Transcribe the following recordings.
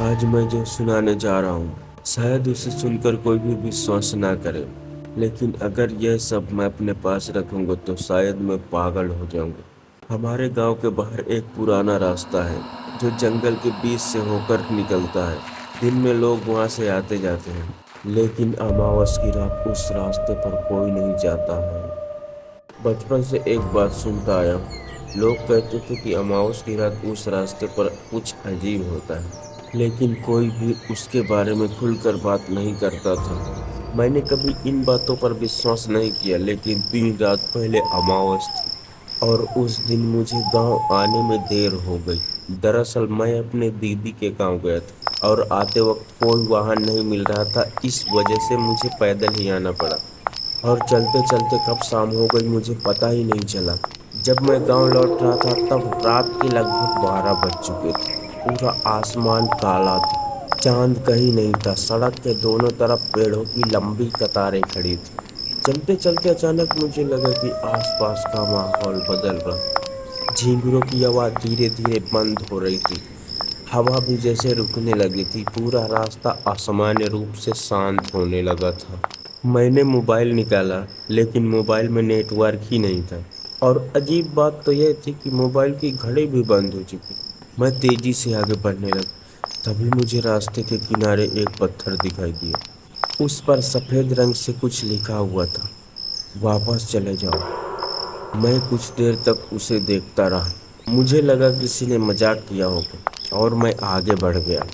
आज मैं जो सुनाने जा रहा हूँ शायद उसे सुनकर कोई भी विश्वास ना करे, लेकिन अगर यह सब मैं अपने पास रखूंगा तो शायद मैं पागल हो जाऊंगा। हमारे गांव के बाहर एक पुराना रास्ता है जो जंगल के बीच से होकर निकलता है। दिन में लोग वहां से आते जाते हैं, लेकिन अमावस की रात उस रास्ते पर कोई नहीं जाता है। बचपन से एक बात सुनता आया हूँ, लोग कहते थे कि अमावस की रात उस रास्ते पर कुछ अजीब होता है, लेकिन कोई भी उसके बारे में खुलकर बात नहीं करता था। मैंने कभी इन बातों पर विश्वास नहीं किया, लेकिन 3 रात पहले अमावस थी और उस दिन मुझे गांव आने में देर हो गई। दरअसल मैं अपने दीदी के गांव गया था और आते वक्त कोई वाहन नहीं मिल रहा था, इस वजह से मुझे पैदल ही आना पड़ा। और चलते चलते कब शाम हो गई मुझे पता ही नहीं चला। जब मैं गांव लौट रहा था तब रात के लगभग 12 बज चुके थे। पूरा आसमान काला था, चांद कहीं नहीं था। सड़क के दोनों तरफ पेड़ों की लंबी कतारें खड़ी थी। चलते चलते अचानक मुझे लगा कि आसपास का माहौल बदल रहा। झींगुरों की आवाज़ धीरे धीरे बंद हो रही थी, हवा भी जैसे रुकने लगी थी। पूरा रास्ता असामान्य रूप से शांत होने लगा था। मैंने मोबाइल निकाला, लेकिन मोबाइल में नेटवर्क ही नहीं था। और अजीब बात तो यह थी कि मोबाइल की घड़ी भी बंद हो चुकी। मैं तेजी से आगे बढ़ने लगा, तभी मुझे रास्ते के किनारे एक पत्थर दिखाई दिया। उस पर सफ़ेद रंग से कुछ लिखा हुआ था, वापस चले जाओ। मैं कुछ देर तक उसे देखता रहा। मुझे लगा किसी ने मजाक किया होगा और मैं आगे बढ़ गया।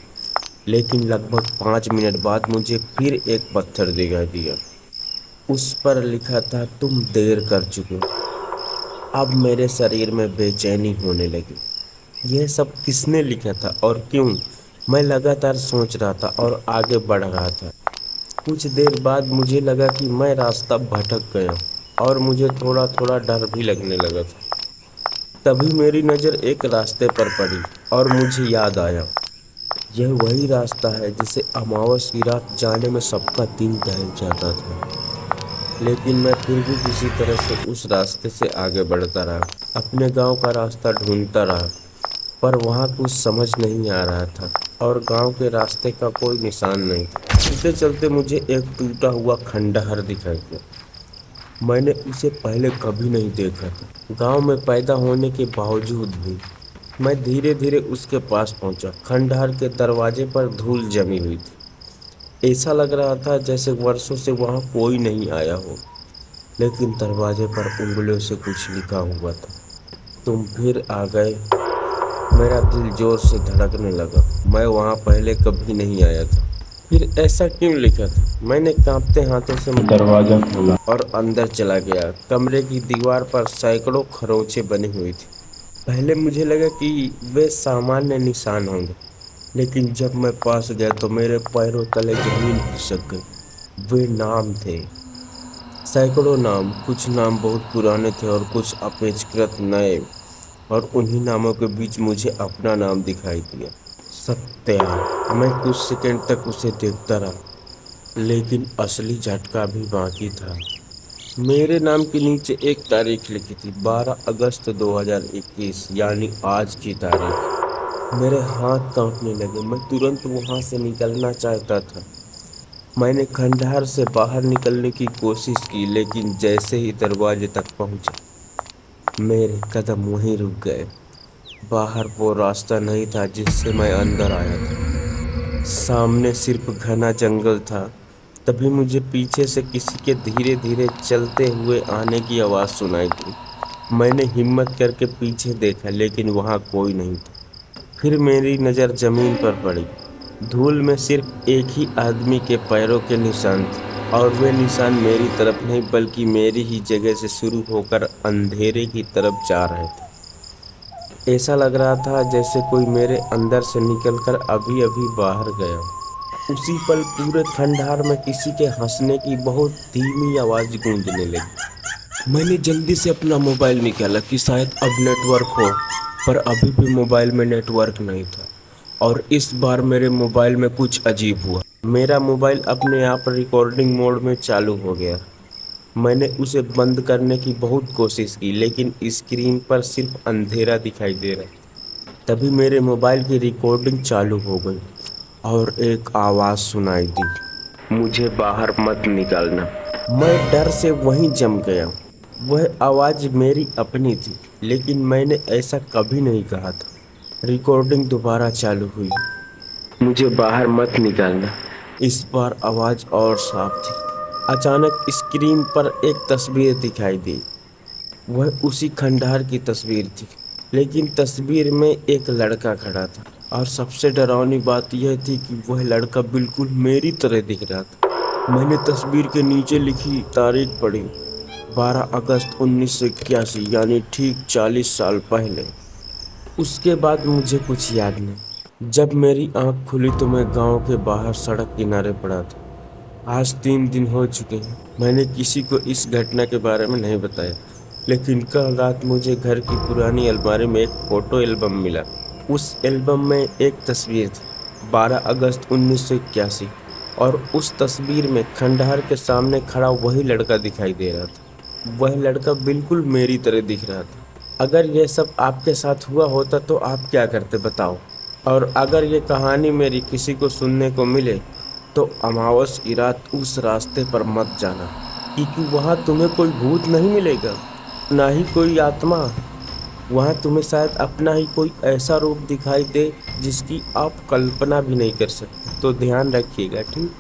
लेकिन लगभग 5 मिनट बाद मुझे फिर एक पत्थर दिखाई दिया। उस पर लिखा था, तुम देर कर चुके हो। अब मेरे शरीर में बेचैनी होने लगी। यह सब किसने लिखा था और क्यों? मैं लगातार सोच रहा था और आगे बढ़ रहा था। कुछ देर बाद मुझे लगा कि मैं रास्ता भटक गया हूँ और मुझे थोड़ा थोड़ा डर भी लगने लगा था। तभी मेरी नज़र एक रास्ते पर पड़ी और मुझे याद आया, यह वही रास्ता है जिसे अमावस की रात जाने में सबका दिल दहल जाता था। लेकिन मैं फिर भी किसी तरह से उस रास्ते से आगे बढ़ता रहा, अपने गांव का रास्ता ढूंढता रहा। पर वहाँ कुछ समझ नहीं आ रहा था और गांव के रास्ते का कोई निशान नहीं था। चलते चलते मुझे एक टूटा हुआ खंडहर दिखाई दिया। मैंने उसे पहले कभी नहीं देखा था, गांव में पैदा होने के बावजूद भी। मैं धीरे धीरे उसके पास पहुंचा। खंडहर के दरवाजे पर धूल जमी हुई थी। ऐसा लग रहा था जैसे वर्षों से वहां कोई नहीं आया हो। लेकिन दरवाजे पर उंगलियों से कुछ लिखा हुआ था, तुम फिर आ गए। मेरा दिल जोर से धड़कने लगा। मैं वहां पहले कभी नहीं आया था। फिर ऐसा क्यों लिखा था? मैंने कांपते हाथों से दरवाजा खोला और अंदर चला गया। कमरे की दीवार पर सैकड़ों खरोंचे बनी हुई थी। पहले मुझे लगा कि वे सामान्य निशान होंगे, लेकिन जब मैं पास गया तो मेरे पैरों तले जमीन खिसक गई। वे नाम थे, सैकड़ों नाम। कुछ नाम बहुत पुराने थे और कुछ अपेक्षाकृत नए। और उन्हीं नामों के बीच मुझे अपना नाम दिखाई दिया, सत्या। मैं कुछ सेकंड तक उसे देखता रहा, लेकिन असली झटका भी बाकी था। मेरे नाम के नीचे एक तारीख लिखी थी, 12 अगस्त 2021, यानी आज की तारीख। मेरे हाथ कांपने लगे। मैं तुरंत वहां से निकलना चाहता था। मैंने खंडहर से बाहर निकलने की कोशिश की, लेकिन जैसे ही दरवाजे तक पहुंचा मेरे कदम वहीं रुक गए। बाहर वो रास्ता नहीं था जिससे मैं अंदर आया था। सामने सिर्फ घना जंगल था। तभी मुझे पीछे से किसी के धीरे धीरे चलते हुए आने की आवाज़ सुनाई दी। मैंने हिम्मत करके पीछे देखा, लेकिन वहाँ कोई नहीं था। फिर मेरी नज़र ज़मीन पर पड़ी। धूल में सिर्फ एक ही आदमी के पैरों के निशान थे, और वे निशान मेरी तरफ नहीं बल्कि मेरी ही जगह से शुरू होकर अंधेरे की तरफ जा रहे थे। ऐसा लग रहा था जैसे कोई मेरे अंदर से निकलकर अभी अभी बाहर गया हो। उसी पल पूरे खंडहर में किसी के हंसने की बहुत धीमी आवाज़ गूंजने लगी। मैंने जल्दी से अपना मोबाइल निकाला कि शायद अब नेटवर्क हो, पर अभी भी मोबाइल में नेटवर्क नहीं था। और इस बार मेरे मोबाइल में कुछ अजीब हुआ। मेरा मोबाइल अपने आप रिकॉर्डिंग मोड में चालू हो गया। मैंने उसे बंद करने की बहुत कोशिश की, लेकिन स्क्रीन पर सिर्फ अंधेरा दिखाई दे रहा। तभी मेरे मोबाइल की रिकॉर्डिंग चालू हो गई। और एक आवाज़ सुनाई दी, मुझे बाहर मत निकालना। मैं डर से वहीं जम गया। वह आवाज़ मेरी अपनी थी, लेकिन मैंने ऐसा कभी नहीं कहा था। रिकॉर्डिंग दोबारा चालू हुई। मुझे बाहर मत निकालना। इस बार आवाज़ और साफ थी। अचानक स्क्रीन पर एक तस्वीर दिखाई दी। वह उसी खंडहर की तस्वीर थी, लेकिन तस्वीर में एक लड़का खड़ा था। और सबसे डरावनी बात यह थी कि वह लड़का बिल्कुल मेरी तरह दिख रहा था। मैंने तस्वीर के नीचे लिखी तारीख पढ़ी, 12 अगस्त 1981, यानी ठीक 40 साल पहले। उसके बाद मुझे कुछ याद नहीं। जब मेरी आंख खुली तो मैं गांव के बाहर सड़क किनारे पड़ा था। आज 3 दिन हो चुके हैं। मैंने किसी को इस घटना के बारे में नहीं बताया, लेकिन कल रात मुझे घर की पुरानी अलमारी में एक फ़ोटो एल्बम मिला। उस एल्बम में एक तस्वीर थी, 12 अगस्त 1981, और उस तस्वीर में खंडहर के सामने खड़ा वही लड़का दिखाई दे रहा था। वह लड़का बिल्कुल मेरी तरह दिख रहा था। अगर यह सब आपके साथ हुआ होता तो आप क्या करते बताओ। और अगर ये कहानी मेरी किसी को सुनने को मिले तो अमावस की रात उस रास्ते पर मत जाना, क्योंकि वहाँ तुम्हें कोई भूत नहीं मिलेगा, ना ही कोई आत्मा। वहाँ तुम्हें शायद अपना ही कोई ऐसा रूप दिखाई दे जिसकी आप कल्पना भी नहीं कर सकते। तो ध्यान रखिएगा, ठीक।